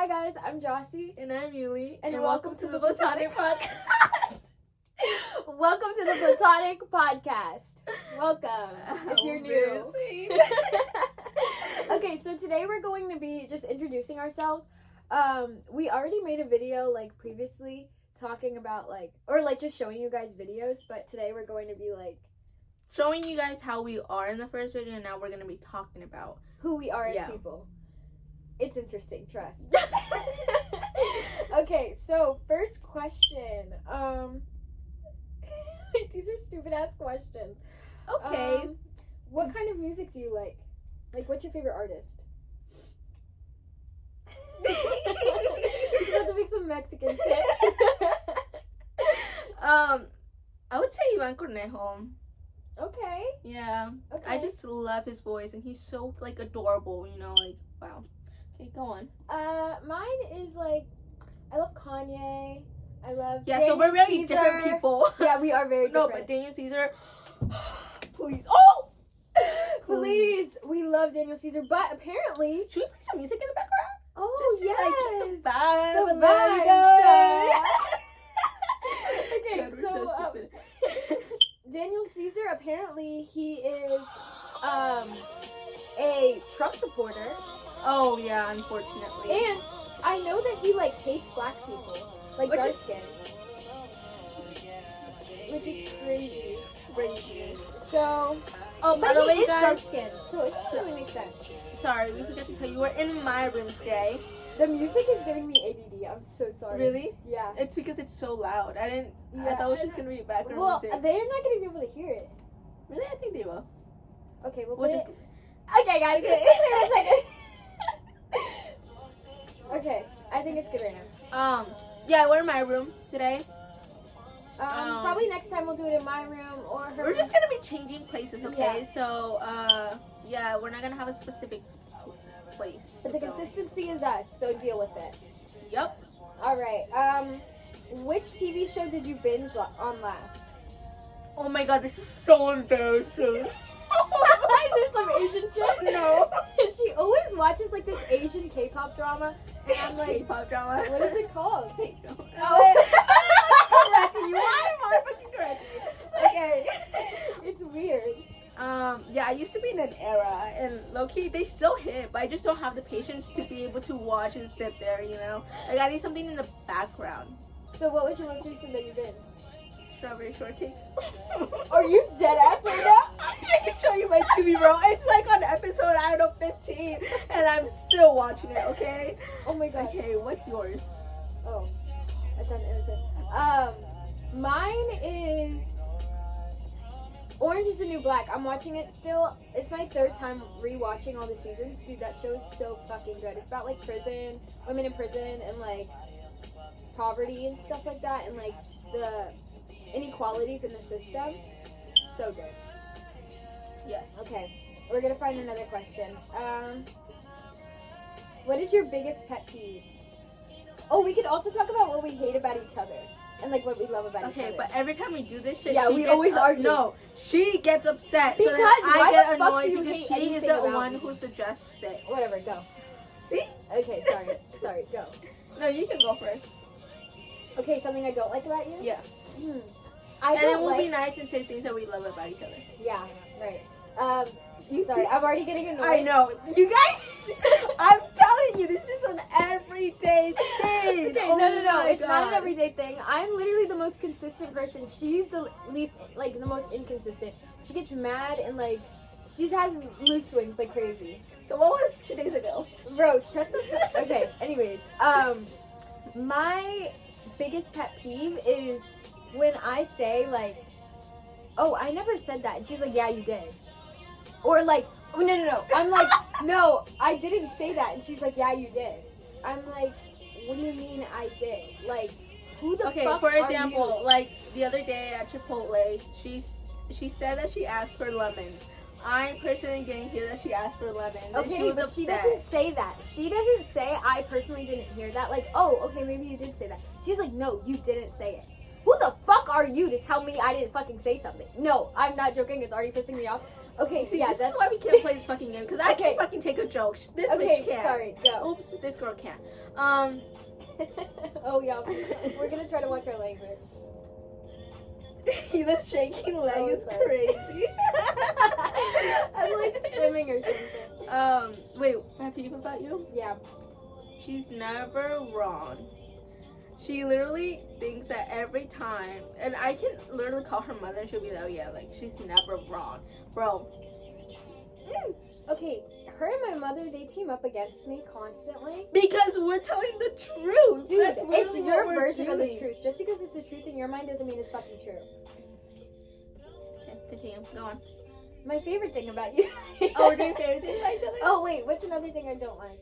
guys, I'm Jossie. And I'm Yuli. And welcome to the Platonic Podcast. Welcome to the Platonic Podcast. Welcome, if you're new. Okay, so today we're going to be just introducing ourselves. We already made a video, previously, talking about, just showing you guys videos, but today we're going to be, showing you guys how we are in the first video, and now we're going to be talking about who we are as people. It's interesting, trust. Okay, so first question. These are stupid ass questions. Okay. What kind of music do you like? What's your favorite artist? You're about to make some Mexican shit. I would say Ivan Cornejo. Okay. Yeah. Okay. I just love his voice, and he's so adorable. Wow. Okay, go on. Mine is I love Kanye. I love Yeah. Daniel So we're really Caesar. different people. Yeah, we are very different. No, but Daniel Caesar. Please. Oh. Please, we love Daniel Caesar, but apparently, Should we play some music in the background? oh Just to, yes, the vibe. the and there we vibe. go. Okay, God, we're so stupid. Daniel Caesar, apparently he is a Trump supporter, Oh yeah, unfortunately. and I know that he hates black people, dark skin, which is crazy. So, Oh, by but the he way, is dark guys. skin, so it doesn't really make sense. Sorry, we forgot to tell you we're in my room today. The music is giving me ADD. I'm so sorry. Really? Yeah. It's because it's so loud. I Yeah. thought it was just gonna be background Well, music. they're not gonna be able to hear it. Really, I think they will. Okay, we'll We'll put just. it. Okay, guys, give me 1 second. Okay, I think it's good right now. Yeah, we're in my room today. Probably next time we'll do it in my room or her. We're just gonna be changing places, okay? Yeah. So, yeah, we're not gonna have a specific place. But the to film. consistency is us, so deal with it. Yup. All right. Which TV show did you binge on last? Oh my god, this is so embarrassing. Is there some Asian shit? No. She always watches this Asian K-pop drama, and I'm like, K-pop drama. what is it called? Oh. Correcting you. Why am I fucking correcting you? Okay. It's weird. Yeah, I used to be in an era, and low-key, they still hit, but I just don't have the patience to be able to watch and sit there, I need something in the background. So what was your most recent that you binged? Strawberry shortcake. Are you dead ass right now? I can show you my TV, bro. It's on episode, 15, and I'm still watching it, okay? Oh my god. Okay, what's yours? Oh, I thought it was it. Mine is Orange is the New Black. I'm watching it still. It's my third time rewatching all the seasons. Dude, that show is so fucking good. It's about prison, women in prison, and poverty and stuff like that, and the inequalities in the system. So good. Yes. Okay, we're gonna find another question. What is your biggest pet peeve? Oh, we could also talk about what we hate about each other and what we love about each other. Okay, but every time we do this shit, Yeah, she we gets always argue. No, she gets upset. Because so then I why get the fuck annoyed do you because hate she is anything the about one me? who suggests it. Whatever, go. See? Okay, sorry, go. No, you can go first. Okay, something I don't like about you? Yeah. I And don't then we'll like... be nice and say things that we love about each other. Yeah, right. You Sorry, see? I'm already getting annoyed. I know. You guys, I'm telling you, this is an everyday thing. Okay, Oh no. my It's not an God. everyday thing. I'm literally the most consistent person. She's the least, the most inconsistent. She gets mad and, she has mood swings like crazy. So what was 2 days ago? Bro, shut the fuck. Okay, anyways, my biggest pet peeve is when I say, oh, I never said that. And she's like, yeah, you did. Or, oh, no. I'm like, no, I didn't say that. And she's like, yeah, you did. I'm like, what do you mean I did? Who the fuck for are example, you? the other day at Chipotle, she said that she asked for lemons. I personally didn't hear that she asked for lemons. And Okay, she was but upset. she doesn't say that. She doesn't say, I personally didn't hear that. Oh, okay, maybe you did say that. She's like, no, you didn't say it. Who the fuck fuck are you to tell me I didn't fucking say something? No, I'm not joking. It's already pissing me off. Okay, See, yeah, this that's is why we can't play this fucking game, because I Okay. can't fucking take a joke. This okay. bitch can't. Sorry, go. Oops, this girl can't. Oh yeah, we're gonna try to watch our language. The shaking leg Oh, is sorry. crazy. I'm like swimming or something. Wait, my peep about you? Yeah. She's never wrong. She literally thinks that every time, and I can literally call her mother and she'll be like, oh yeah, like, she's never wrong. Bro. Okay, her and my mother, they team up against me constantly. Because we're telling the truth. Dude, That's it's literally your what we're version of the doing. truth. Just because it's the truth in your mind doesn't mean it's fucking true. Okay, continue. Go on. My favorite thing about you. Oh, we're doing favorite things like each other? Oh wait, what's another thing I don't like?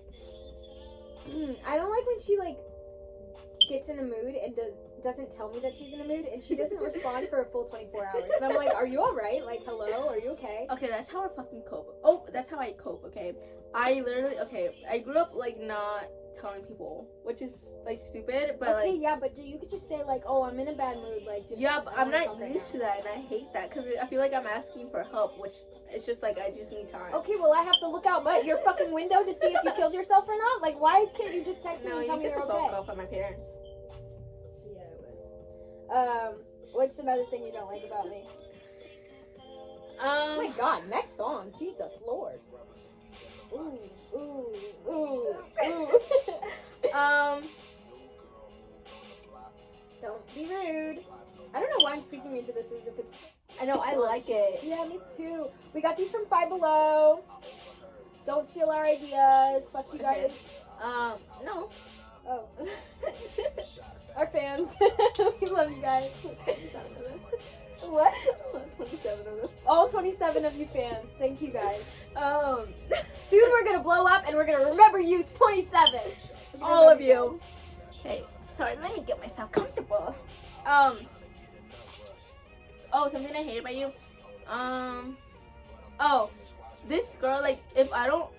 I don't like when she like gets in a mood and doesn't tell me that she's in a mood, and she doesn't respond for a full 24 hours. And I'm like, are you alright? Like, hello, are you okay? Okay, that's how I fucking cope. Oh, that's how I cope, okay? I literally, I grew up, like, not telling people, which is, like, stupid, but, Okay, like... yeah, but you could just say like, oh, I'm in a bad mood, like, just... Yeah, but I I'm wanna not talk right used to now. that, and I hate that, because I feel like I'm asking for help, which it's just, like, I just need time. Okay, well, I have to look out your fucking window to see if you killed yourself or not? Like, why can't you just text me No, and you tell me get you're the phone okay? call from my parents. Yeah, I would. What's another thing you don't like about me? Oh my god, next song. Jesus Lord. Ooh, ooh, ooh, ooh. Don't be rude. I don't know why I'm speaking into this as if it's... I know, I like it. Yeah, me too. We got these from Five Below. Don't steal our ideas. Fuck you guys. No. Oh. Our fans. We love you guys. What? 27 of them. All 27 of you fans. Thank you guys. Soon we're gonna blow up and we're gonna remember you 27. All of you. Okay, sorry, let me get myself comfortable. Oh, something I hate about you. Oh, this girl, like, if I don't,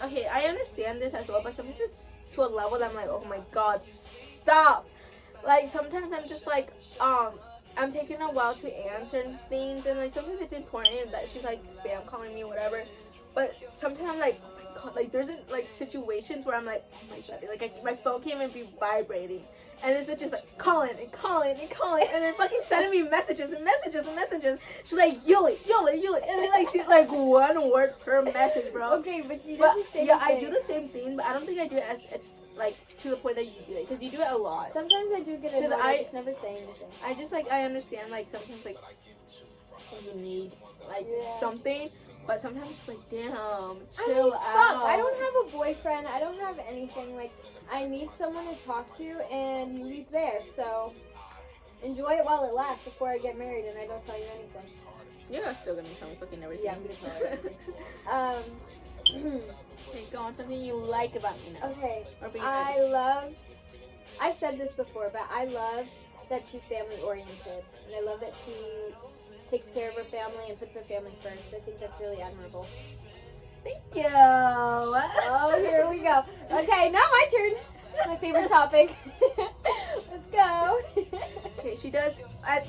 okay, I understand this as well, but sometimes it's to a level that I'm like, oh my god, stop. Like, sometimes I'm just like, I'm taking a while to answer things, and like, sometimes it's important that she's like spam calling me or whatever, but sometimes I'm like, oh my god, like, there's like situations where I'm like, oh my god, like, my phone can't even be vibrating. And this bitch is like calling and calling and calling, and then fucking sending me messages and messages and messages. She's like, Yuli, and then like she's like one word per message, bro. Okay, but she does the same yeah, thing. I do the same thing, but I don't think I do it as it's like to the point that you do it, because you do it a lot. Sometimes I do get annoyed. I just never say anything. I just like I understand like sometimes like you need like something, but sometimes it's like damn, chill out. Fuck, I don't have a boyfriend. I don't have anything. Like, I need someone to talk to, and Yuli's there. So enjoy it while it lasts before I get married and I don't tell you anything. You're still gonna tell me fucking everything. Yeah, I'm gonna tell her everything. Okay, go on. Something you like about me now. Okay, Or being I've said this before, but I love that she's family oriented, and I love that she takes care of her family and puts her family first. I think that's really admirable. Thank you. Oh, here we go. Okay, now my turn. It's my favorite topic. Let's go. Okay, she does. I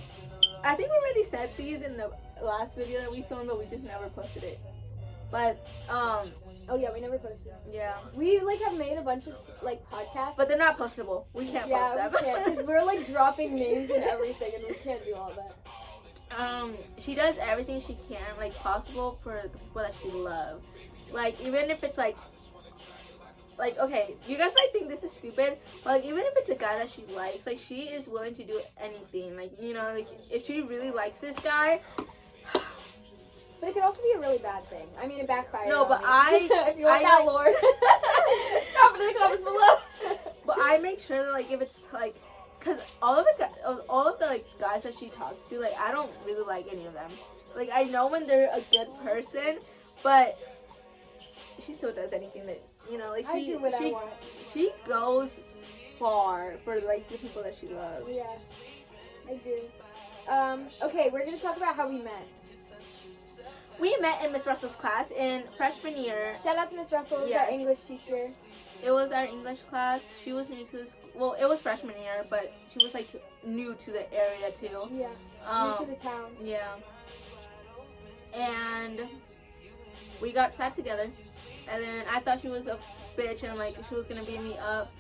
think we already said these in the last video that we filmed, but we just never posted it. But Oh yeah, we never posted. yeah. We like have made a bunch of like podcasts, But they're not postable. We can't post yeah, them. we can't because we're like dropping names and everything, and we can't do all that. She does everything she can, like, possible for the people that she loves. Like, even if it's like, okay, you guys might think this is stupid, but like, even if it's a guy that she likes, like, she is willing to do anything. Like, you know, like, if she really likes this guy. But it could also be a really bad thing. I mean, it backfired. No, but on me. If you want that, Lord, drop it in the comments below. But I make sure that, like, if it's like, cause all of the like guys that she talks to, like, I don't really like any of them. Like, I know when they're a good person, but she still does anything that, you know, like, I do what I want. She goes far for like the people that she loves. Yeah, I do. Okay, we're gonna talk about how we met. We met in Miss Russell's class in freshman year. Shout out to Miss Russell, who's Yes. our English teacher. It was our English class. She was new to this. Well, it was freshman year, but she was like new to the area too. Yeah. New to the town. Yeah. And we got sat together, and then I thought she was a bitch and like she was gonna beat me up.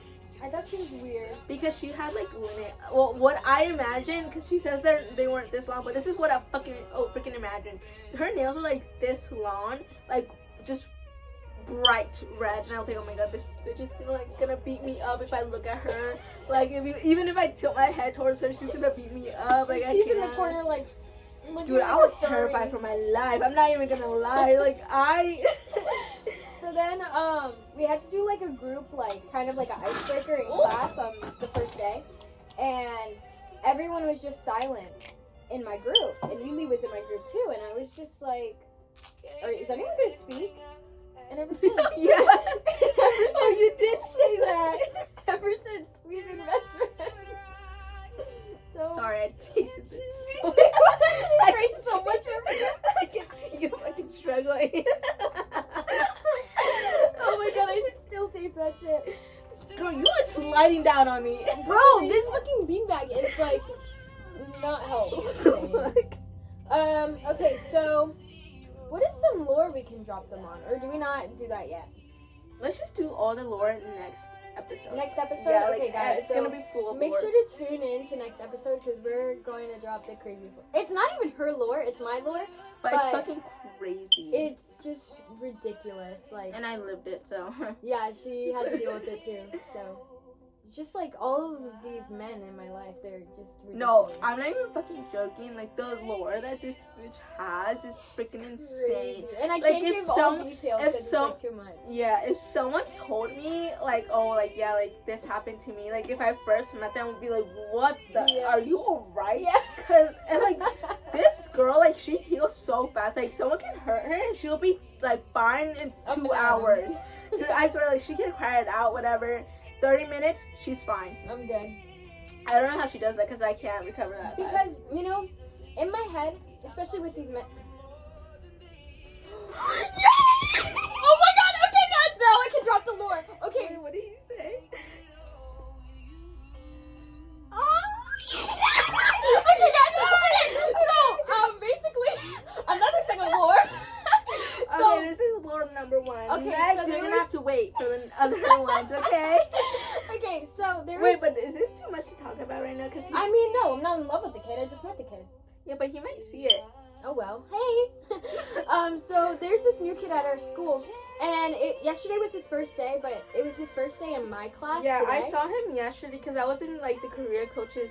I thought she was weird. Because she had like linen. Well, what I imagined, because she says they weren't this long, but this is what I freaking imagined. Her nails were like this long, like just bright red, and I was like, oh my god, this bitch is gonna beat me up if I look at her. Like even if I tilt my head towards her, she's gonna beat me up. Like she's in the corner like. Dude, I was terrified for my life. I'm not even gonna lie. Like So then, we had to do like a group, like kind of like an icebreaker in class on the first day, and everyone was just silent in my group, and Yuli was in my group too, and I was just like, "Is anyone gonna speak?" And ever since, yeah. Oh, you did say that. Ever since we've been best friends. So sorry, I tasted it. I drank so much. I can see you fucking struggling. Oh my god, I can still taste that shit. Girl, you are sliding down on me. Bro, this fucking beanbag is like not helpful. Okay, so what is some lore we can drop them on? Or do we not do that yet? Let's just do all the lore in the next episode. Next episode? Yeah, okay, guys. It's so gonna be full of make lore. sure to tune in to next episode because we're going to drop the craziest lore. It's not even her lore, it's my lore. But it's fucking crazy. It's just ridiculous. Like, and I lived it, so. Yeah, she had to deal with it too. So, just like all of these men in my life, they're just ridiculous. No, I'm not even fucking joking. Like, the lore that this bitch has is freaking insane. Crazy. And I Like, can't if give some- all details if because it's some- like too much. Yeah, if someone told me, like, oh, like, yeah, like, this happened to me, like, if I first met them, I would be like, what the? Yeah. Are you alright? Yeah. Because, and, like, this girl, like, she heals so fast. Like, someone can hurt her and she'll be, like, fine in Up 2 and down. hours. Dude, I swear, like, she can cry it out, whatever. 30 minutes, she's fine. I'm good. I don't know how she does that because I can't recover that fast. Because, you know, in my head, especially with these men. Oh my god, okay guys, now I can drop the lore. Okay. Wait, what did he say? Okay guys, okay. So, basically, another thing of lore. So, Okay, this is lore number 1. Okay, Next, so you're there gonna was- have to wait for the other ones, okay? okay, so there Wait, was. but is this too much to talk about right now? Cause I mean, no, I'm not in love with the kid. I just met the kid. yeah, but he might see it. Oh well. Hey. So there's this new kid at our school, and yesterday was his first day, but it was his first day in my class Yeah, today. I saw him yesterday because I was in like the career coach's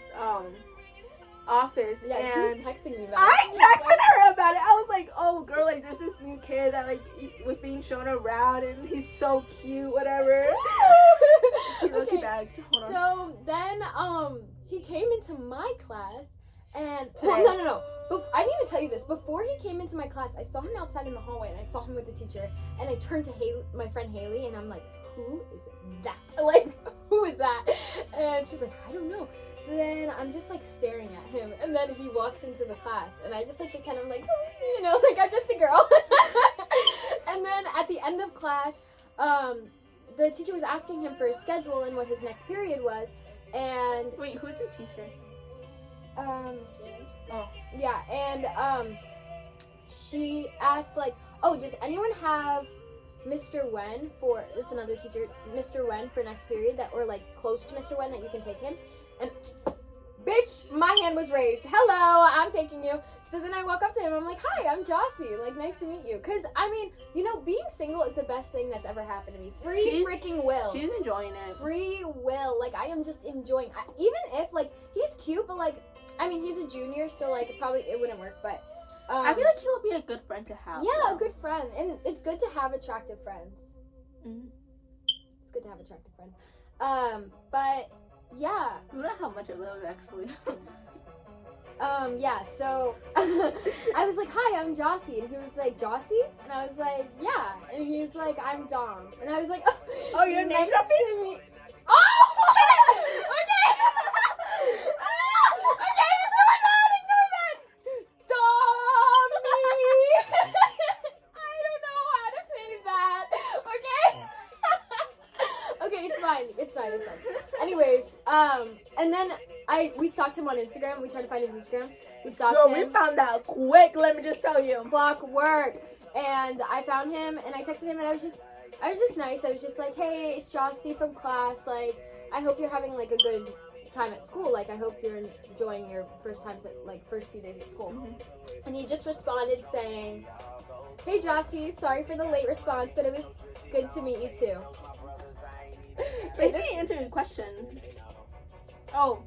office. Yeah, and she was texting me about I it. texted her about it. I was like, "Oh, girl, like there's this new kid that like was being shown around, and he's so cute, whatever." She looked Okay, back. Hold on. So then, he came into my class, and Today. well, no. I need to tell you this. Before he came into my class, I saw him outside in the hallway, and I saw him with the teacher, and I turned to my friend Haley, and I'm like, "Who is that? Like, who is that?" And she's like, "I don't know." So then I'm just like staring at him, and then he walks into the class, and I just like pretend I'm like, you know, like I'm just a girl. And then at the end of class, the teacher was asking him for his schedule and what his next period was, and Wait, who's your teacher? Miss Williams. Oh. Yeah, and she asked like, "Oh, does anyone have Mr. Wen for?" It's another teacher, Mr. Wen for next period that, or like close to Mr. Wen that you can take him. And bitch, my hand was raised. Hello, I'm taking you. So then I walk up to him. I'm like, "Hi, I'm Jossie. Like, nice to meet you." Cause I mean, you know, being single is the best thing that's ever happened to me. Free freaking will. She's enjoying it. Free will. Like, I am just enjoying. Even if like he's cute, but like, I mean, he's a junior, so like it wouldn't work. But I feel like he would be a good friend to have. yeah, though. a good friend, and it's good to have attractive friends. Mhm. It's good to have attractive friends. But yeah, We don't have much of those actually. yeah. So I was like, "Hi, I'm Jossie," and he was like, "Jossie," and I was like, "Yeah," and he's like, "I'm Dom," and I was like, Oh, your name nice dropping? to meet- Oh shit! Okay. Okay, ignore that. Dommy. I don't know how to say that. Okay. was fun. Anyways, and then we stalked him on Instagram. We tried to find his Instagram. We stalked Girl, him. we found out quick. Let me just tell you. Clockwork. And I found him, and I texted him, and I was just nice. I was just like, hey, it's Jossie from class. Like, I hope you're having like a good time at school. Like, I hope you're enjoying your first few days at school. Mm-hmm. And he just responded saying, hey, Jossie, sorry for the late response, but it was good to meet you too. Wait, did he answer your question? Oh,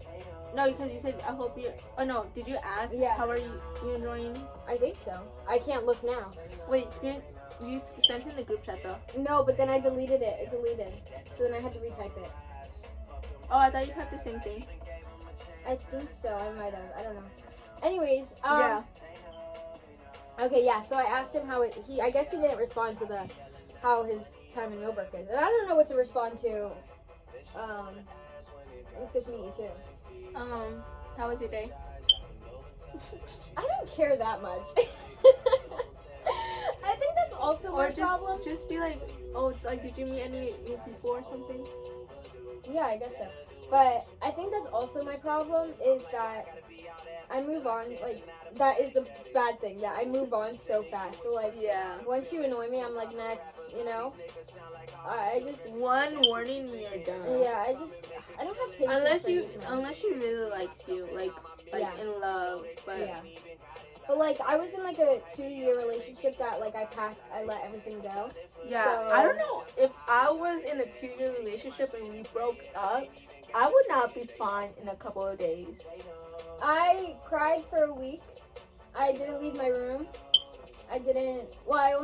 no, because you said, I hope you... Oh, no, did you ask? Yeah. How are you enjoying? I think so. I can't look now. Wait, you sent in the group chat, though. No, but then I deleted it. It deleted. So then I had to retype it. Oh, I thought you typed the same thing. I think so. I might have. I don't know. Anyways, Yeah. Okay, yeah. So I asked him how I guess he didn't respond to how his time in Millbrook is, and I don't know what to respond to. It was good to meet you too. How was your day? I don't care that much. I think that's also my problem. Just be like, oh, like, did you meet any new people or something? Yeah, I guess so. But I think that's also my problem is that I move on. Like, that is a bad thing, that I move on so fast. So, like, Yeah. once you annoy me, I'm like, next, you know? I just... One warning and you're done. Yeah, I don't have patience Unless she really likes you, like Yeah. in love. But Yeah. But, like, I was in, like, a 2-year relationship that, like, I let everything go. yeah, So- I don't know if I was in a 2-year relationship and we broke up, I would not be fine in a couple of days. I cried for a week. I didn't leave my room. I didn't. Well, I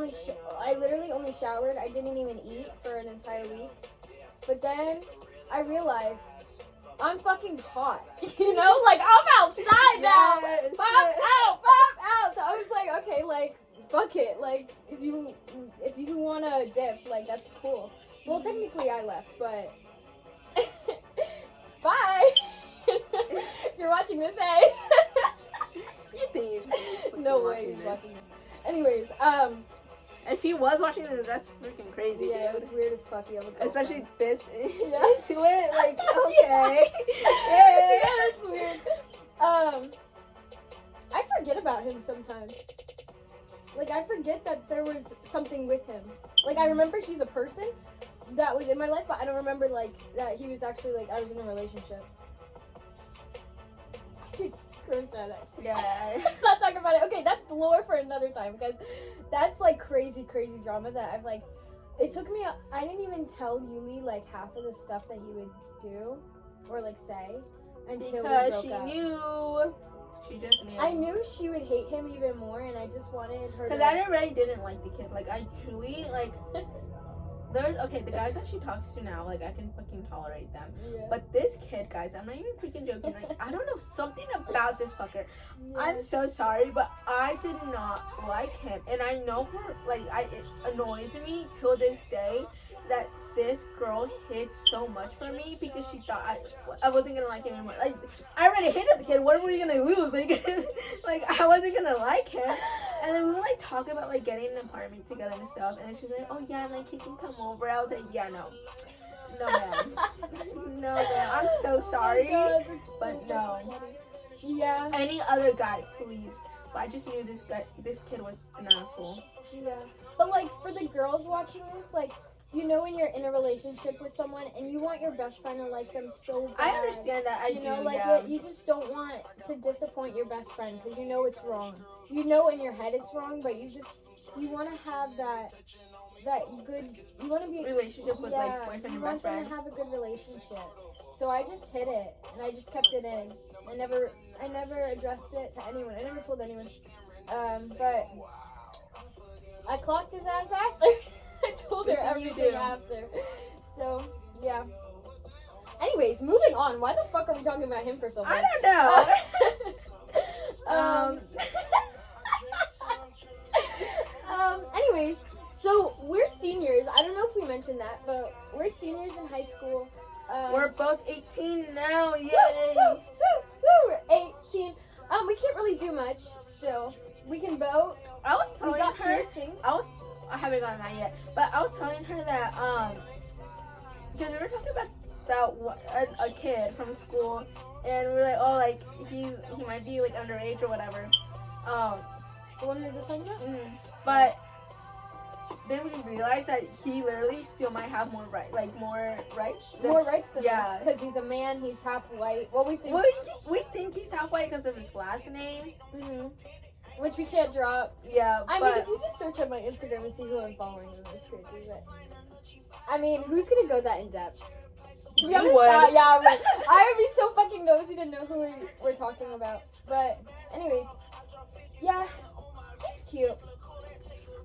literally only showered. I didn't even eat for an entire week. But then I realized I'm fucking hot. You know, like I'm outside now. Yes. Pop out. So I was like, okay, like fuck it. Like if you wanna dip, like that's cool. Well, technically I left, but bye. If you're watching this, hey. You think he's No way he's watching this. Anyways, If he was watching this, that's freaking crazy. yeah, it dude. was weird as fuck. You have a girlfriend. Especially this Yeah. to it, like okay. Yeah, that's weird. I forget about him sometimes. Like I forget that there was something with him. Like I remember he's a person that was in my life, but I don't remember like that he was actually like I was in a relationship. Gross that actually. Yeah. Let's not talk about it. Okay, that's lore for another time because that's like crazy drama that I've like. It took me. I didn't even tell Yuli like half of the stuff that he would do or like say until we Because broke she up. knew. She just knew. I knew she would hate him even more, and I just wanted her. Because I already didn't like the kid. Like I truly like. The guys that she talks to now, like I can fucking tolerate them. Yeah. But this kid, guys, I'm not even freaking joking. Like I don't know something about this fucker. I'm Yes. so sorry, but I did not like him, and I know for like it annoys me till this day that this girl hid so much from me because she thought I wasn't gonna like him anymore. Like I already hated the kid. What were you gonna lose? Like I wasn't gonna like him. And then we were like talking about like getting an apartment together and stuff. And then she's like, "Oh yeah, like he can come over." I was like, "Yeah, no, ma'am, no, ma'am. I'm so sorry, Oh my God, it's but so no." funny. Yeah. Any other guy, please. But I just knew this kid was an asshole. Yeah. But like for the girls watching this, like you know when you're in a relationship with someone and you want your best friend to like them so bad. I understand that. You know, like you just don't want to disappoint your best friend because you know it's wrong. You know in your head it's wrong, but you want to have that good. You want to be Relationship with like boyfriend you and want best them friend. to have a good relationship. So I just hid it and I just kept it in. I never addressed it to anyone. I never told anyone. But I clocked his ass after. I told her What did you everything do? after. So yeah. Anyways, moving on. Why the fuck are we talking about him for so long? I don't know. Anyways, so we're seniors. I don't know if we mentioned that, but we're seniors in high school. We're both 18 now. Yay! woo, woo, we're 18. We can't really do much still. We can vote. I was We telling got her. piercings. I haven't gotten that yet, but I was telling her that because we were talking about out a kid from school, and we're like, oh, like he might be like underage or whatever. The one you're just talking about? But then we realized that he literally still might have more rights than More rights than Yeah. us. Because he's a man, he's half white. Well, we think. Well, we think he's half white because of his last name. Which we can't drop. Yeah, I but mean, if you just search on my Instagram and see who I'm following, then it's crazy. But I mean, who's gonna go that in depth? To be You honest, would. yeah, I would. I would be so fucking nosy to know who we're talking about. But anyways, yeah, he's cute.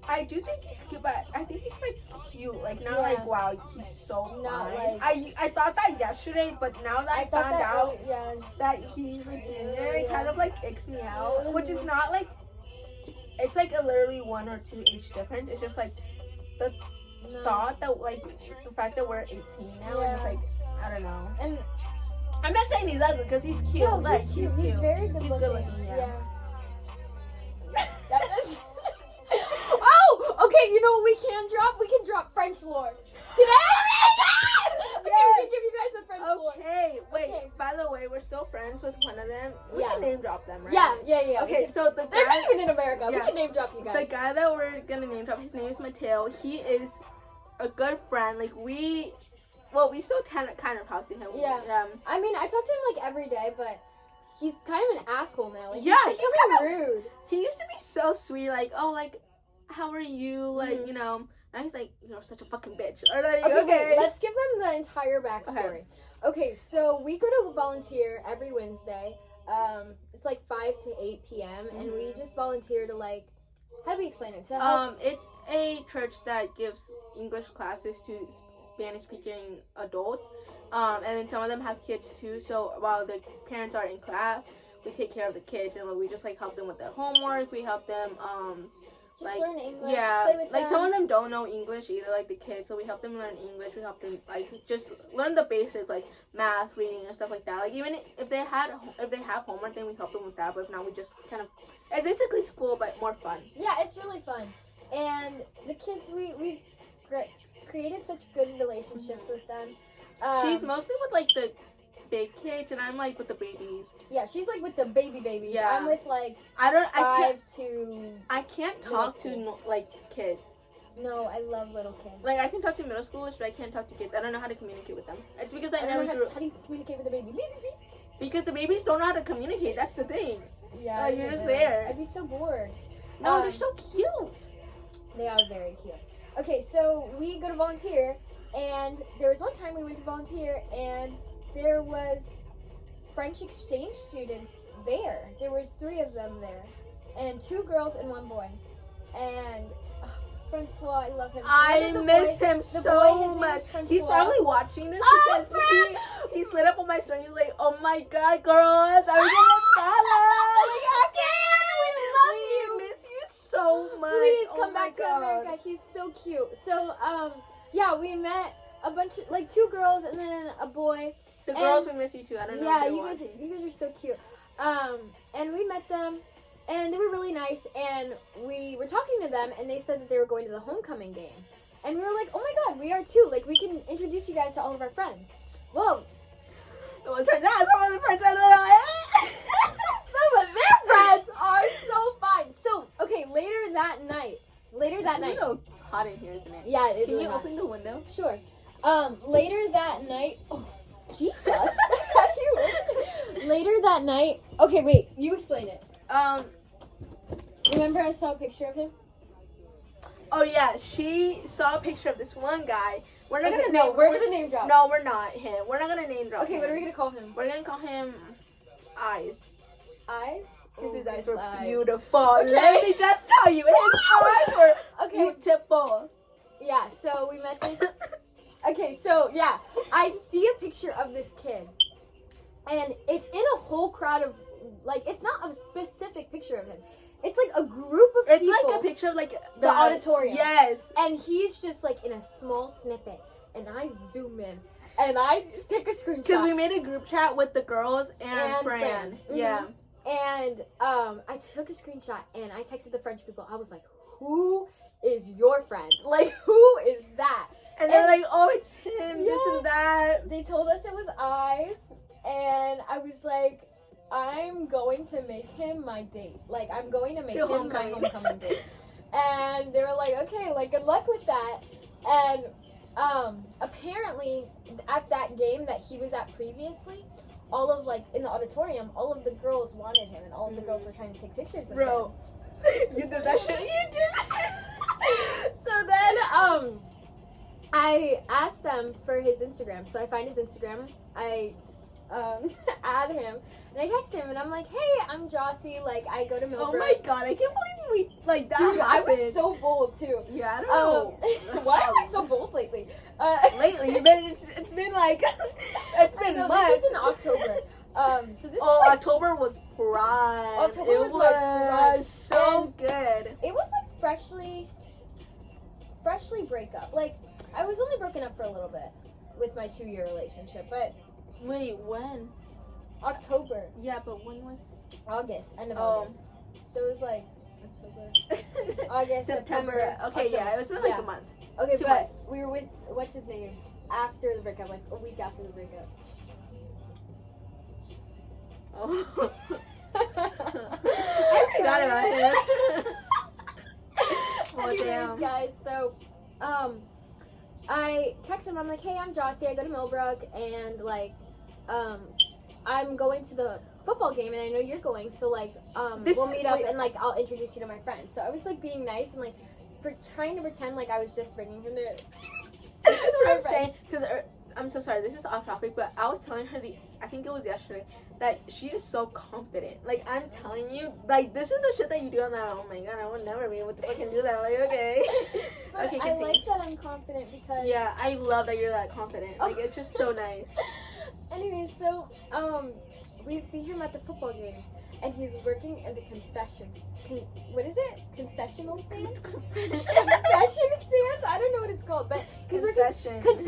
I do think he's cute, but I think he's like cute, like not Yeah. like wow, he's so Not fine. like- I thought that yesterday, but now that I thought found that out yeah. that he's a junior, it Yeah. kind of like icks me out, which is not like, it's like a literally 1 or 2 age difference. It's just like the No. thought that like the fact that we're 18 now Yeah. is like, I don't know. And I'm not saying he's ugly because he's cute. no, like, he's cute. He's very good He's looking. good looking, yeah. That is- oh, okay. You know what we can drop? We can drop French lore today. Okay, we can give you guys the French lore. Okay, wait. Okay. By the way, we're still friends with one of them. We Yeah. can name drop them, right? Yeah. Okay, so the They're guy, not even in America. We Yeah. can name drop you the guys. guy that we're gonna name drop, his name is Mateo. He is a good friend. Like we still kind of talk to him. Yeah. I mean, I talk to him like every day, but he's kind of an asshole now. Like, Yeah, he's he's becoming rude. He used to be so sweet, like, oh, like, how are you? Like, Mhm. you know. Now he's like, you're such a fucking bitch. Or like, Okay, okay. wait, let's give them the entire backstory. Okay, so we go to volunteer every Wednesday. It's like 5 to 8 p.m. and we just volunteer to like, how do we explain it? To help. It's a church that gives English classes to Spanish-speaking adults. And then some of them have kids too. So while the parents are in class, we take care of the kids and we just like help them with their homework. We help them just like, learn English. yeah, play with like them. some of them don't know English either, like the kids. So we help them learn English. We help them like just learn the basics, like math, reading, and stuff like that. Like even if they have homework, then we help them with that. But if not, we just kind of, it's basically school but more fun. Yeah, it's really fun. And the kids, we've created such good relationships with them. She's mostly with like the big kids, and I'm like with the babies. Yeah, she's like with the babies. Yeah. I'm with like I 5 to... I can't talk to school. like kids. No, I love little kids. Like I can talk to middle schoolers, but I can't talk to kids. I don't know how to communicate with them. It's because I I never don't know grew. how do you communicate with a baby? Because the babies don't know how to communicate. That's the thing. Yeah, Oh, you're just there. I'd be so bored. No, they're so cute. They are very cute. Okay, so we go to volunteer, and there was one time we went to volunteer, and there was French exchange students there. There was 3 of them there, and 2 girls and 1 boy. And Francois, I love him. I miss him the so boy, his name much. is Francois. He's probably watching this Oh, because Fran! he slid up on my story. He's like, "Oh my god, girls, are we gonna follow? We miss you so much. Please Oh come my back to God. America. He's so cute. So, yeah, we met a bunch of, like 2 girls and then a boy. The And- girls will miss you too. I don't know. Yeah, if they you guys watch. are so cute. And we met them, and they were really nice. And we were talking to them, and they said that they were going to the homecoming game. And we were like, oh my god, we are too. Like, we can introduce you guys to all of our friends. Well, Well, it turns out some of the friends are little. some of their friends are so fine. So, okay, later that night. It's a little hot in here, isn't it? Yeah, it is Can really you hot. open the window? Sure. Later that night. Oh, Jesus. How do you open it? Later that night. Okay, wait. You explain it. Remember I saw a picture of him? Oh yeah, she saw a picture of this one guy. We're not Okay, gonna no, name. we're gonna name drop. No, we're not him. We're not gonna name drop. Okay, him. what are we gonna call him? We're gonna call him Eyes. Eyes? Because his Oh, eyes were eyes. beautiful. Okay. Let me just tell you, his eyes were Okay. beautiful. Yeah, so we met this. Okay, so yeah, I see a picture of this kid. And it's in a whole crowd of, like, it's not a specific picture of him. It's like a group of It's people. like a picture of like The auditorium. Yes. And he's just like in a small snippet. And I zoom in. And I just take a Because screenshot. we made a group chat with the girls and Fran. Mhm. Yeah. And I took a screenshot and I texted the French people. I was like, who is your friend? Like, who is that? And they're And- like, oh, it's him, this Yeah. and that. They told us it was eyes, and I was like, I'm going to make him my date. Like, I'm going to make To him my homecoming. homecoming date. And they were like, okay, like, good luck with that. And apparently, at that game that he was at previously, all of, like, in the auditorium, all of the girls wanted him, and all of the girls were trying to take pictures of Bro, him. you did that shit. You did. So then, I asked them for his Instagram. So I find his Instagram. I add him, and I text him, and I'm like, "Hey, I'm Jossie. Like, I go to Millbrook." Oh my god, I can't believe we like that. Dude, I happened. was so bold too. Yeah, I don't know. Why am I so bold lately? Lately, it's been like it's I been know, months. this is in October. So this Oh, is like October was prime. October it was my prime. so And- good. it was like freshly break up. Like, I was only broken up for a little bit with my 2-year relationship, but Wait, when? October, Yeah, but when was? August, end of Oh. August. So it was like October, August, September. Okay, yeah, October. it was been like Yeah. a month. Okay, 2 but months. we were with, what's his name, after the breakup, like a week after the breakup. Oh. I forgot about it. Oh, Anyways, damn. guys, so I text him. I'm like, hey, I'm Jossie. I go to Millbrook, and like, I'm going to the football game, and I know you're going. So like, This we'll is- meet up, wait. and like, I'll introduce you to my friends. So I was like being nice and like, for trying to pretend like I was just bringing him to. This is what I'm Right. saying. Because I'm so sorry. This is off topic, but I was telling her I think it was yesterday, that she is so confident. Like, I'm telling you, like, this is the shit that you do. I'm like, oh my god, I would never be able to fucking do that. Like, okay. But Okay, I continue. like that I'm confident because. Yeah, I love that you're that confident. Like, it's just so nice. Anyways, so we see him at the football game, and he's working in the concessions. What is it? Concessional stand? Concession stands? I don't know what it's called, but he's Concession. working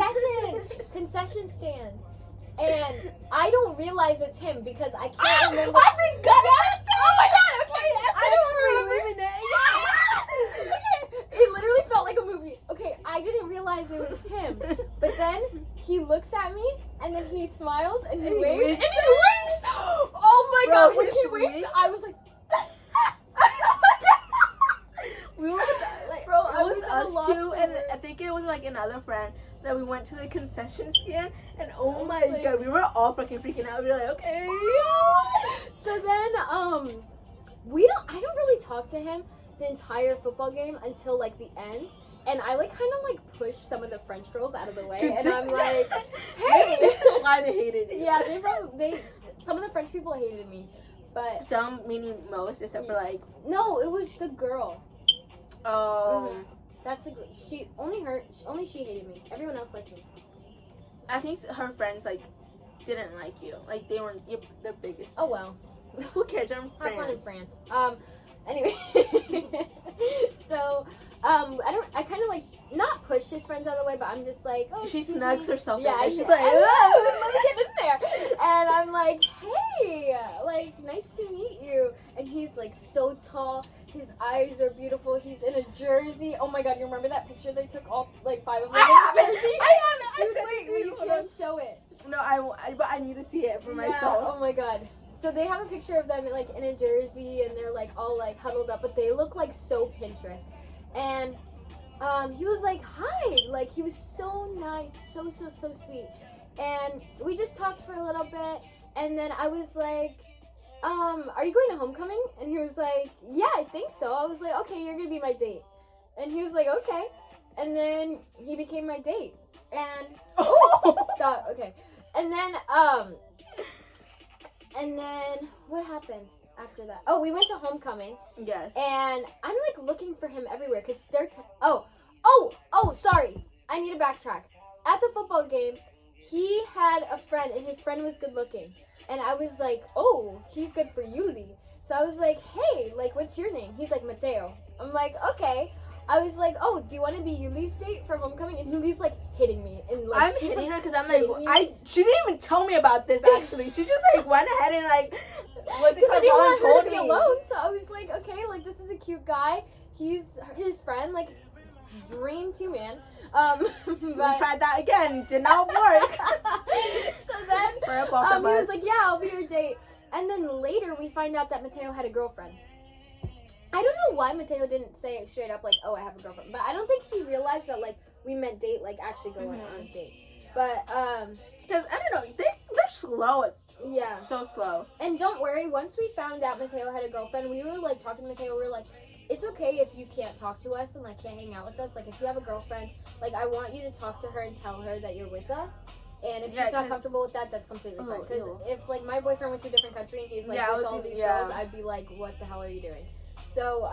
concession stands. And I don't realize it's him because I can't remember. I forgot about that. Oh my god! Okay, I don't remember. remember. Okay, it literally felt like a movie. Okay, I didn't realize it was him, but then he looks at me and then he smiles and he And he waves and winks. he winks. Oh my Bro, god! When his he winked, wink- I was like, We were like, Bro, it I was was at a us loss two, for and words. I think it was like another friend that we went to the concession stand, and oh I was my like- god, we were all fucking freaking out. We were like, okay. So then, I don't really talk to him the entire football game until like the end. And I like kind of like push some of the French girls out of the way, and I'm like, hey. This is why they hated you. Yeah, some of the French people hated me, but Some, meaning most, except for like, no, it was the girl. oh, That's the only she hated me. Everyone else liked me. I think her friends like didn't like you. Like they weren't the biggest. Oh well. Who cares? I'm Have fun in friends. France. Anyway, so I kind of like not push his friends out of the way, but I'm just like, oh, She excuse snugs me. herself Yeah, in. she's She's like, like, let me get in there, and I'm like, hey, like, nice to meet you. And he's like so tall. His eyes are beautiful. He's in a jersey. Oh my god, you remember that picture they took all like 5 of them I in have a it. jersey? I have it. I Dude, sent wait, it to wait, you. you Hold can't show it. No, but I need to see it for Yeah, myself. oh my god. So they have a picture of them like in a jersey, and they're like all like huddled up, but they look like so Pinterest. And he was like, hi, like he was so nice, so sweet. And we just talked for a little bit, and then I was like, are you going to homecoming? And he was like, yeah, I think so. I was like, okay, you're gonna be my date. And he was like, okay. And then he became my date. And stop, okay. And then what happened after that? Oh, we went to homecoming, Yes. and I'm like looking for him everywhere because they're oh, sorry, I need to backtrack. At the football game, he had a friend, and his friend was good looking, and I was like, oh, he's good for Yuli. So I was like, hey, like, what's your name? He's like, Mateo. I'm like, okay. I was like, oh, do you want to be Yuli's date for homecoming? And Yuli's like hitting me, and like I'm she's hitting like, her because I'm like, hitting me. she didn't even tell me about this actually. She just like went ahead and like, what's it Because I called? didn't want her to be Told me. alone, so I was like, okay, like this is a cute guy. He's his friend, like dream too, man. We But tried that again. Did not work. so then For both of he was us. like, yeah, I'll be your date. And then later we find out that Mateo had a girlfriend. I don't know why Mateo didn't say it straight up like, oh, I have a girlfriend. But I don't think he realized that like we meant date, like actually going on a date. But Because I don't know, they're slow. yeah. So slow. And don't worry, once we found out Mateo had a girlfriend, we were like talking to Mateo, we were like, it's okay if you can't talk to us and like can't hang out with us. Like if you have a girlfriend, like I want you to talk to her and tell her that you're with us. And if she's not comfortable with that, that's completely fine. Because if like my boyfriend went to a different country and he's like with all these girls, I'd be like, what the hell are you doing? So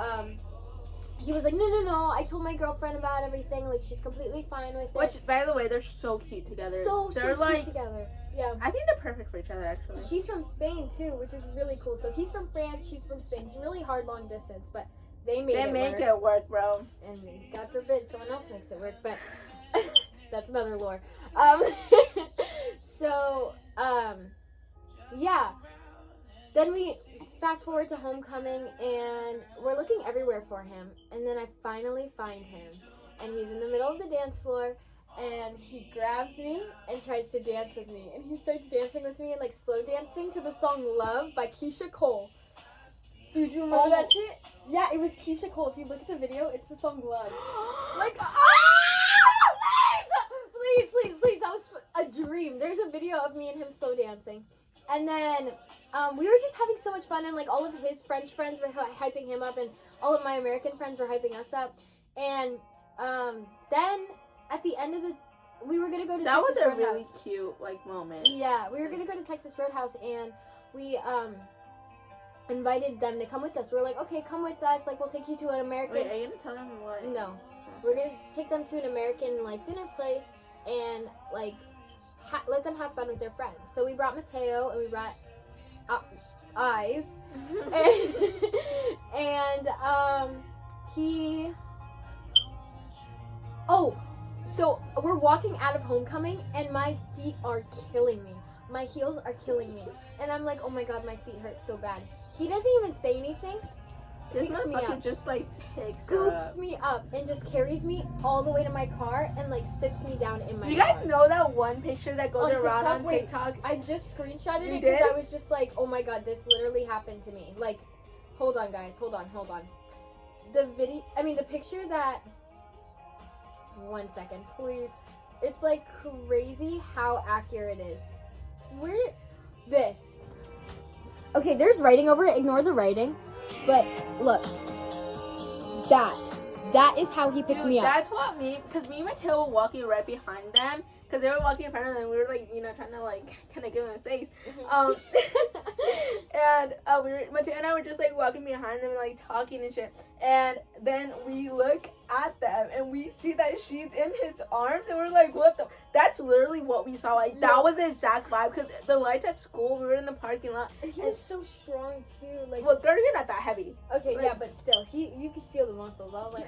he was like, no, I told my girlfriend about everything. Like she's completely fine with it. Which, by the way, they're so cute together. They're like, cute together. Yeah. I think they're perfect for each other, actually. She's from Spain too, which is really cool. So he's from France, she's from Spain. It's really hard long distance, but they make it work, bro. And God forbid someone else makes it work, but that's another lore. Yeah. Then we fast forward to homecoming, and we're looking everywhere for him. And then I finally find him, and he's in the middle of the dance floor, and he grabs me and tries to dance with me. And he starts dancing with me and like slow dancing to the song "Love" by Keisha Cole. Dude, you remember that shit? Yeah, it was Keisha Cole. If you look at the video, it's the song "Love." Like, please, that was a dream. There's a video of me and him slow dancing. And then we were just having so much fun, and like all of his French friends were hyping him up, and all of my American friends were hyping us up. And then at the end of we were gonna go to Texas Roadhouse. That was a really cute like moment. Yeah, we were gonna go to Texas Roadhouse, and we invited them to come with us. We were like, okay, come with us. Like we'll take you to an American. Wait, are you gonna tell them what? No, we're gonna take them to an American like dinner place, and like let them have fun with their friends. So we brought Mateo, and we brought Eyes, and he. Oh, so we're walking out of homecoming, and my feet are killing me. My heels are killing me, and I'm like, oh my god, my feet hurt so bad. He doesn't even say anything. This Picks me up, just like scoops me up, and just carries me all the way to my car, and like sits me down in my car. You guys know that one picture that goes around on TikTok? I just screenshotted it because I was just like, oh my god, this literally happened to me. Like, hold on guys, hold on. The picture that, 1 second, please. It's like crazy how accurate it is. This. Okay, there's writing over it, ignore the writing. But look, that is how he picked me up. That's what because me and Mateo were walking right behind them, because they were walking in front of them. We were like, trying to like kind of give them a face. And Mateo and I were just like walking behind them and like talking and shit. And then we look at them and we see that she's in his arms, and we're like, what the? That's literally what we saw. Like that was the exact vibe, because the lights at school, we were in the parking lot. He was so strong too. Like, well, girl, you're not that heavy. Okay, yeah, but still, you could feel the muscles. I was like,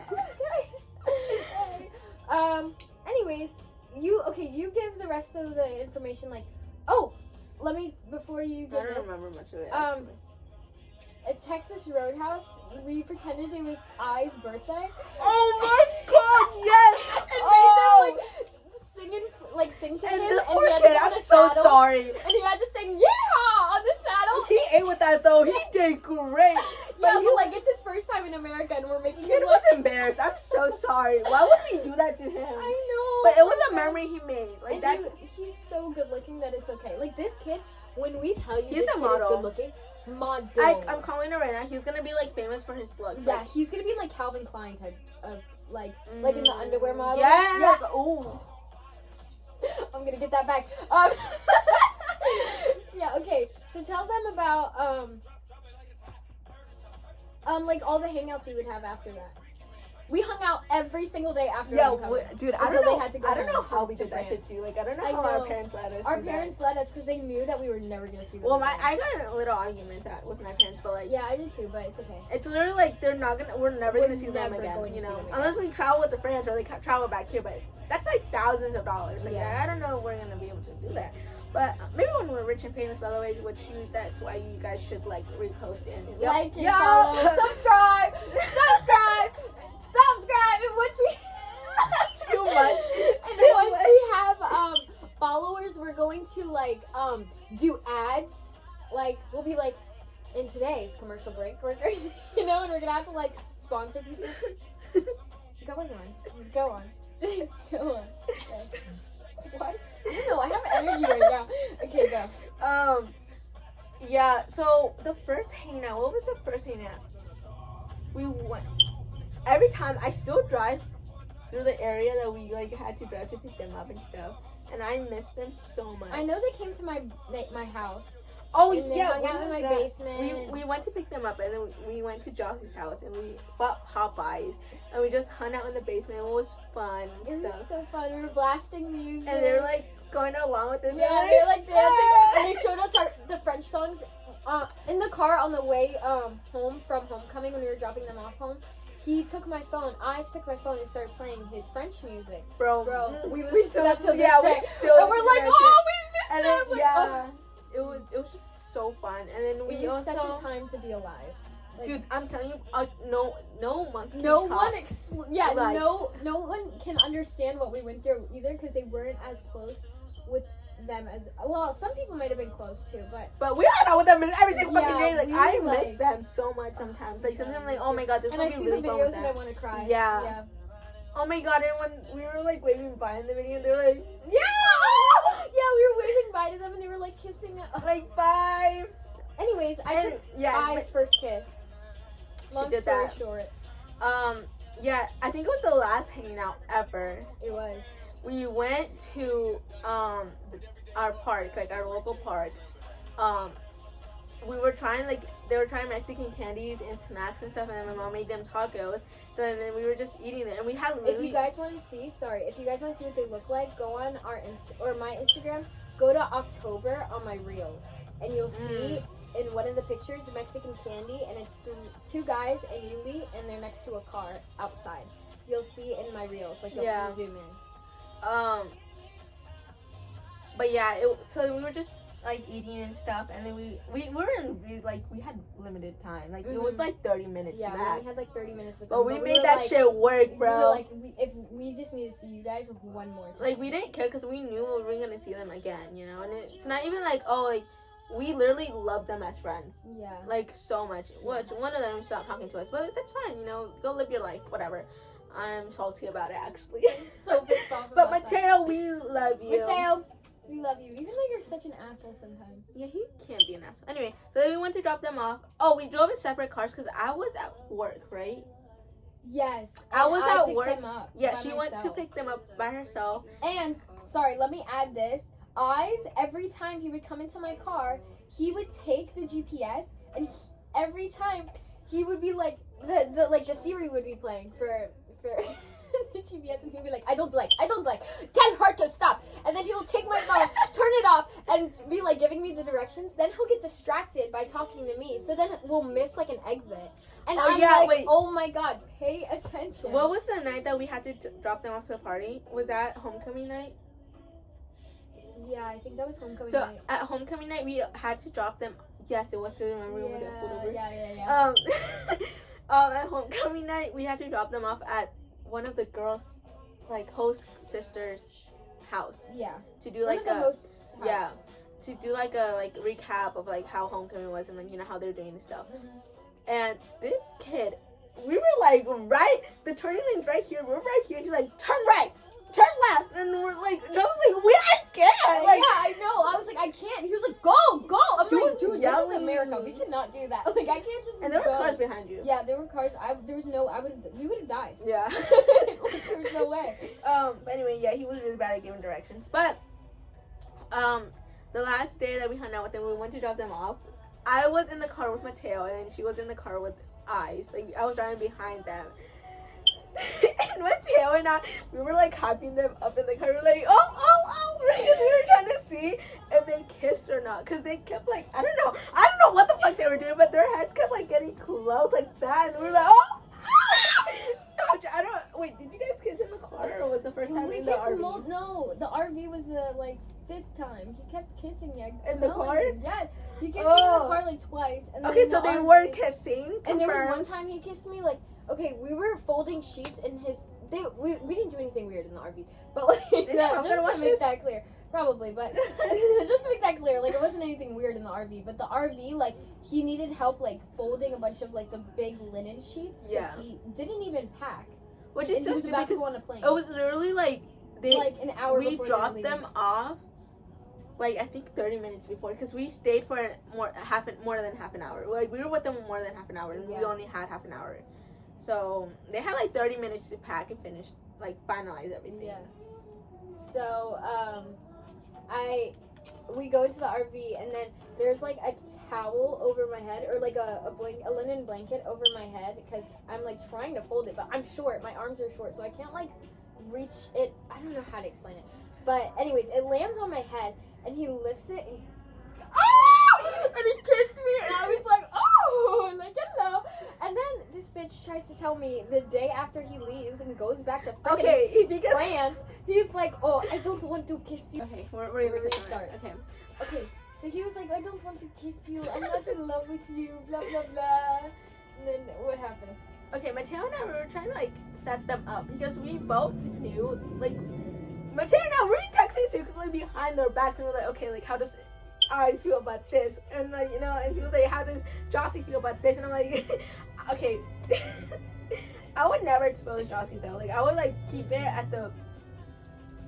okay. Anyways, you give the rest of the information. Like, let me before you give I don't remember much of it. Actually. At Texas Roadhouse, we pretended it was I's birthday. Oh my god, yes! And made them sing to him, and poor he had kid, to get on I'm a so saddle, sorry. and he had to sing "Yeehaw" on the saddle. He ate with that though. He did great. Yeah, but like it's his first time in America, and we're making him. Kid was embarrassed. I'm so sorry. Why would we do that to him? I know. But it was a memory he made. Like and he's so good looking that it's okay. Like this kid, when we tell you he's this a kid model. is good looking, model. I'm calling it right now. He's gonna be like famous for his looks. Yeah, he's gonna be like Calvin Klein type of like in the underwear model. Yes. Ooh. I'm gonna get that back. Yeah. Okay. So tell them about like all the hangouts we would have after that. We hung out every single day after. Dude, I don't know how we did that shit too. Like, I don't know how our parents let us. Our parents let us because they knew that we were never gonna see them. Well, I got a little arguments with my parents, but like, yeah, I did too, but it's okay. It's literally like we're never gonna see them again. Unless we travel with the friends or they travel back here, but that's like thousands of dollars. Like, yeah. I don't know if we're gonna be able to do that. But maybe when we're rich and famous, by the way, which that's why you guys should like repost and like and follow, subscribe, and once we too much. followers, we're going to like do ads. Like we'll be like in today's commercial break workers, you know, and we're gonna have to like sponsor people. Go on. Go on. Okay. What? No, I have energy right now. Okay, go. Yeah, so the first hangout, what was the first hangout? We went, every time I still drive through the area that we like had to drive to pick them up and stuff, and I miss them so much. I know they came to my house. Oh and they yeah, hung out in my basement. We went to pick them up, and then we went to Jossie's house, and we bought Popeyes, and we just hung out in the basement. It was fun and It stuff. was so fun. We were blasting music. And they were like going along with it. yeah, they were like dancing, and they showed us the French songs in the car on the way home from homecoming when we were dropping them off home. He took my phone. I took my phone and started playing his French music. Bro, We listened to that to this yeah, day. we still And we're like, oh, we missed and them. then, Like, yeah, oh. it was just so fun. And then we It was also, such a time to be alive. Like, dude, I'm telling you, no monkey no talk. one, Like- no one can understand what we went through either because they weren't as close with them as well. Some people might have been close too, but we hung out with them every single fucking Yeah, day. Like we, I like- miss them so much sometimes. Like sometimes I'm like, oh my god, this and would I be see really the fun with videos and I them. want to cry. Yeah. yeah. Oh my god, and when we were like waving by in the video, they were like, Yeah, we were waving bye to them and they were like kissing us. like bye. Anyways, I And, took yeah, I's first kiss. Long did story that. short, yeah, I think it was the last hangout ever. it was. We went to our park, like our local park. We were trying they were trying Mexican candies and snacks and stuff, and then my mom made them tacos. So then we were just eating them, and we had If literally. you guys want to see, what they look like, go on our my Instagram. Go to October on my reels, and you'll see in one of the pictures Mexican candy, and it's two guys and Yuli, and they're next to a car outside. You'll see in my reels, like you'll zoom in. But yeah, so we were just like eating and stuff, and then we were in we had limited time. Like it was like 30 minutes Yeah, we max. only had like 30 minutes with them. But we made were that like, shit work, We bro. were like, if we just need to see you guys one more time. Like we didn't care because we knew we were gonna see them again, you know. And it's not even like we literally love them as friends, Yeah. like so much. Which one of them stopped talking to us, but that's fine, you know. Go live your life, whatever. I'm salty about it actually. So pissed off But about that. Mateo, we love you. Mateo, we love you. Even though you're such an asshole sometimes. Yeah, he can be an asshole. Anyway, so then we went to drop them off. Oh, we drove in separate cars because I was at work, right? Yes. I and was at picked work. them up Yeah, by she went to myself. pick them up by herself. And sorry, let me add this. Every time he would come into my car, he would take the GPS, and every time he would be like the Siri would be playing for the GPS, and he'd be like, I don't like, tell her to stop. And then he will take my phone, turn it off, and be like giving me the directions. Then he'll get distracted by talking to me. So then we'll miss like an exit. And I'm like, wait. oh my god, pay attention. What was the night that we had to drop them off to a party? Was that homecoming night? Yeah, I think that was homecoming So night. at homecoming night, we had to drop them. Yes, it was. Cause remember we got pulled over. Yeah. At homecoming night, we had to drop them off at one of the girls, like host sisters' house Yeah. to do One like of the a hosts' house. yeah, to do like a recap of like how homecoming was and like you know how they're doing and stuff. And this kid, we were like the turning lane's right here. We're right here. He's like turn right, turn left, and we're like just like I can't. Like, yeah, I know. I was like, I can't. He was like, go. I'm He like, was dude, this is yelling. America. We cannot do that. Like, I can't just. and there was go. cars behind you. Yeah, there were cars. We would have died. Yeah. Like, there was no way. But anyway, yeah, he was really bad at giving directions. But the last day that we hung out with them, we went to drop them off. I was in the car with Mateo, and then she was in the car with Eyes. Like I was driving behind them. And Mateo and I, we were like hyping them up in the car. We were like, oh, because we were trying to see if they kissed or not. Because they kept like, I don't know what the fuck they were doing, but their heads kept like getting close like that, and we were like, oh. Wait, did you guys kiss in the car, or was the first time We in the kissed RV? No, the RV was the like 5th time. He kept kissing me. In the car? Yes. He kissed me in the Oh. car like twice. And then Okay, in so the they RV were kissing. And there was confirmed. one time he kissed me, like, okay, we were folding sheets in we didn't do anything weird in the RV, but like I'm just gonna to watch make this. that clear, probably, but just to make that clear, like it wasn't anything weird in the RV, but the RV, like he needed help like folding a bunch of like the big linen sheets because Yeah. he didn't even pack, Which and is he so was stupid about to because go on a plane. it was literally like they like an hour we before dropped they were them leaving. off like I think 30 minutes before because we stayed for more than half an hour. Like we were with them more than half an hour and we Yeah. only had half an hour. So they had like 30 minutes to pack and finish, like finalize everything. Yeah. So we go into the RV and then there's like a towel over my head or like a linen blanket over my head because I'm like trying to fold it, but I'm short. My arms are short, so I can't like reach it. I don't know how to explain it, but anyways, it lands on my head and he lifts it and and he kissed me and I was like, oh, like hello. And then this bitch tries to tell me the day after he leaves and goes back to freaking Okay, because France, he's like, oh, I don't want to kiss you. okay, we're gonna Restart. Okay. Okay, so he was like, I don't want to kiss you. I'm not in love with you. Blah blah blah. And then what happened? Okay, Mateo and I were trying to like set them up because we both knew like Mateo and I were texting secretly behind their backs and we're like, okay, like how does Eyes feel about this? And like, you know, and he was like, how does Jossie feel about this? And I'm like, okay. I would never expose Jossie though. Like I would like keep it at the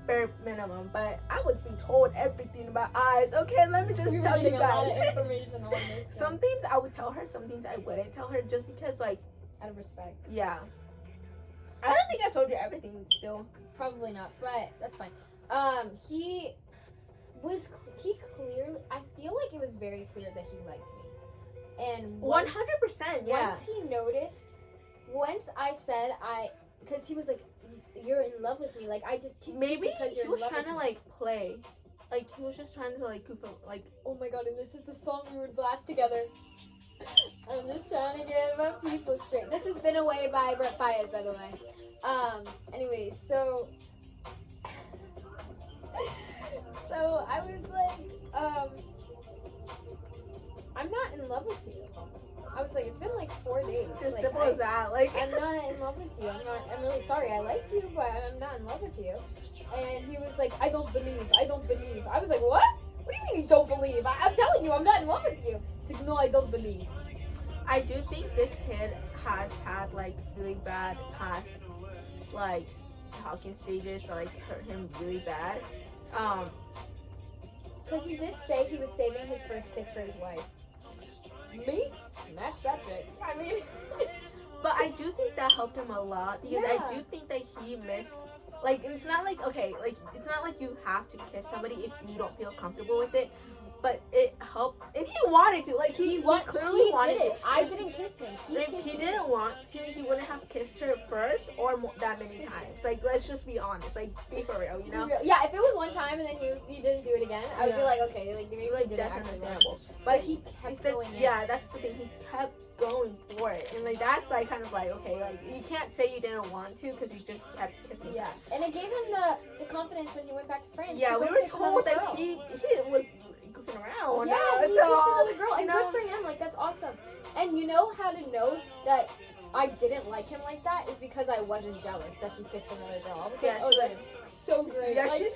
bare minimum, but I would be told everything about Eyes. Okay, let me just We were tell you getting a lot guys. of information on this. Some things I would tell her, some things I wouldn't tell her just because like, out of respect. yeah. I don't think I've told you everything still. Probably not, but that's fine. He clearly, I feel like it was very clear that he liked me. And 100%, yeah. once he noticed, once I said because he was like, you're in love with me, like I just kissed Maybe you because you're he was in love trying with to me. like play. Like he was just trying to like goof up, like Oh my god, and this is the song we would blast together. I'm just trying to get my people straight. This has been away by Brett Fayez, by the way. Anyways, so I was like, I'm not in love with you. I was like, it's been like 4 days. as Like, simple as that. Like I'm not in love with you. I'm really sorry. I like you, but I'm not in love with you. And he was like, I don't believe. I was like, what? What do you mean you don't believe? I'm telling you, I'm not in love with you. He's like, no, I don't believe. I do think this kid has had like really bad past like talking stages that like hurt him really bad. Because he did say he was saving his first kiss for his wife. Me? Smash that chick. I mean, But I do think that helped him a lot because Yeah. I do think that he missed. Like it's not like okay, like it's not like you have to kiss somebody if you don't feel comfortable with it. But it helped if he wanted to. Like he clearly he wanted did it. to. I If- didn't kiss him. He If kissed he me. didn't want to, he wouldn't have kissed her first or that many times. Like, let's just be honest. Like, be for real, you know? Yeah, if it was one time and then he didn't do it again, I would be Yeah. like, okay, like maybe Like, he didn't that's actually want understandable. to. But he kept that's, going in. yeah, that's the thing. He kept going for it. And, like, that's, like, kind of like, okay, like, you can't say you didn't want to because you just kept kissing. Yeah, and it gave him the confidence when he went back to France. Yeah, to we go were kiss told another that girl. he was goofing around. Yeah, he so, kissed another girl, and you good know, for him. Like, that's awesome. And you know how to know that I didn't like him like that is because I wasn't jealous that he kissed another girl. I was Yeah, like, oh, she that's so great. Yeah, like, she-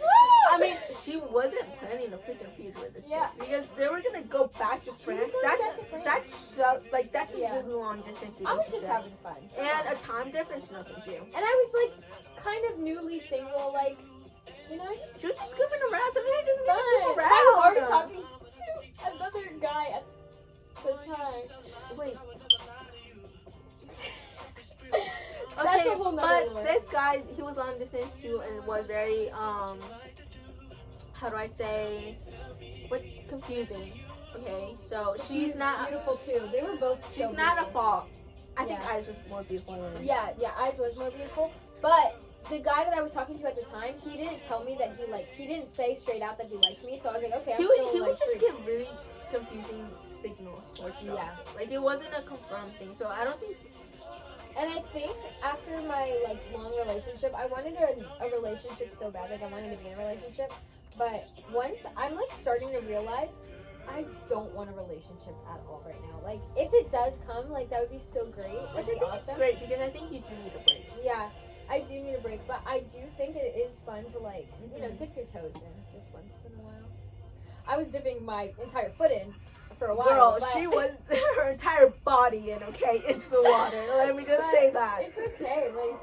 I mean, she wasn't planning to freaking feud with this Yeah. kid because they were gonna go back to France. going back to France. That's so like that's Yeah. a really long distance. I was just relationship. having fun. And a time difference, nothing to. And I was like, kind of newly single, like, you know, I just She was just goofing around. Sometimes just fun. goof And around. I was already talking to another guy at the time. Wait. That's a whole nother but one. this guy, he was long distance too, and was very how do I say? What's confusing? Okay, so she's not. beautiful too. They were both. She's so not a beautiful. fault. I think Yeah. Eyes was more beautiful than Yeah, Eyes was more beautiful. But the guy that I was talking to at the time, he didn't tell me that he didn't say straight out that he liked me. So I was like, okay, I'm He still would like just free. give really confusing signals towards Jossie. Yeah. Like it wasn't a confirmed thing. So I don't think. And I think after my like long relationship, I wanted a relationship so bad. Like I wanted to be in a relationship. But once I'm like starting to realize I don't want a relationship at all right now. Like if it does come, like that would be so great. Which That'd I be think it's awesome. great because I think you do need a break. Yeah. I do need a break, but I do think it is fun to like, you know, dip your toes in just once in a while. I was dipping my entire foot in for a while. Girl, but she was her entire body in, okay, into the water. Let me just but say that. It's okay. Like,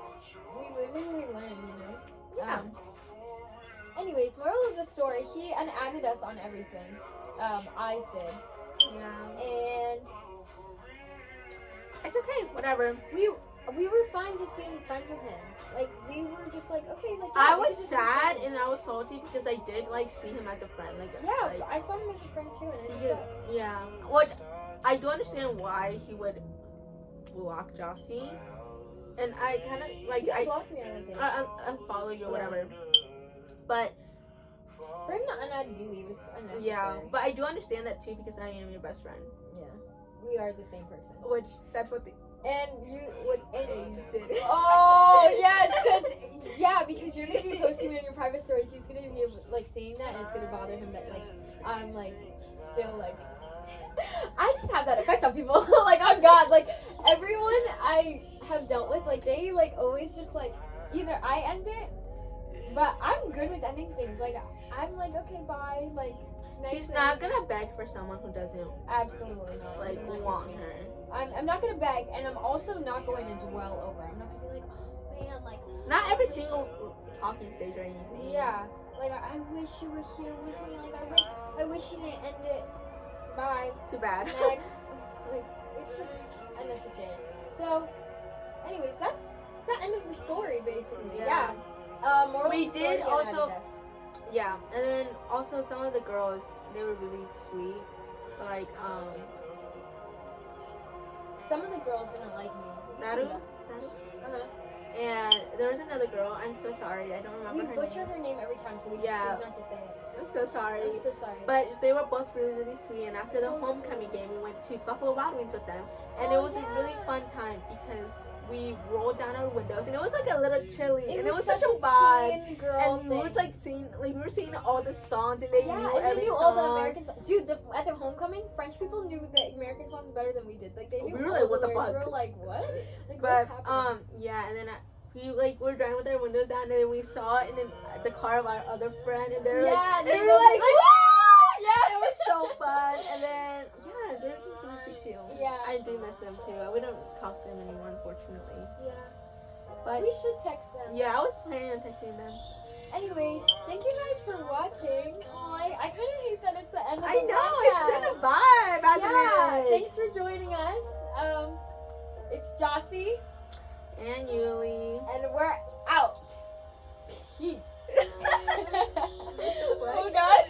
we live and we learn, you know? Yeah. Anyways, moral of the story, he unadded us on everything. Eyes did. Yeah. And It's okay, whatever. we were fine just being friends with him. Like, we were just like, okay, like, I we was could just be sad friends. and I was salty because I did like see him as a friend. Like, Yeah, like, I saw him as a friend too, and he did, yeah. Which I do understand why he would block Jossie, and I kind of like he blocked me on it. I unfollow you or whatever. But For him to unadd you was unnecessary. yeah, but I do understand that too because I am your best friend. Yeah. We are the same person. Which that's what the And you would A's did. Oh yes, because you're gonna be posting me on your private story. He's gonna be like seeing that, and it's gonna bother him that like I'm like still like I just have that effect on people. Like on God, like everyone I have dealt with, like they like always just like either I end it, but I'm good with ending things. Like I'm like okay, bye. Like next She's thing. not gonna beg for someone who doesn't Absolutely not. like I'm not want gonna- her. I'm not gonna beg, and I'm also not going to dwell over. I'm not gonna be like, oh man, like. Not every single talking stage or anything. Yeah, like I wish you were here with me. Like I wish you didn't end it. Bye. Too bad. Next. Like it's just unnecessary. So, anyways, that's the end of the story, basically. Yeah. Moral We of the story, did he also- unadded us. Yeah, and then also some of the girls, they were really sweet. Like Some of the girls didn't like me. Naru. Uh-huh. And there was another girl. I'm so sorry. I don't remember We her butcher name. her name every time, so we Yeah. just choose not to say it. I'm so sorry. I'm so sorry. But they were both really, really sweet. And after the So homecoming game, we went to Buffalo Wild Wings with them. And Oh, it was a really yeah. fun time because we rolled down our windows. And it was like a little chilly. and it was such such a vibe. teen girl And we thing. were like we were singing all the songs. And they Yeah, knew and they every knew song. all the American songs. Dude, at their homecoming, French people knew the American songs better than we did. Like they knew We were all like, what the lyrics. fuck? We were like, what? Like But what's happening? yeah, and then we like were driving with our windows down, and then we saw it in the car of our other friend, and they were Yeah, like, they and we were were like, like, "Woo!" Yeah, it was so fun. And then yeah, they were just really sweet too. Yeah. I do miss them too. We don't talk to them anymore, unfortunately. Yeah, But we should text them. yeah, I was planning on texting them. Anyways, thank you guys for watching. I kind of hate that it's the end of the I know podcast. it's been a vibe, hasn't Yeah, it? thanks for joining us. It's Jossie, And Yuli. and we're out. Peace. What? Oh God.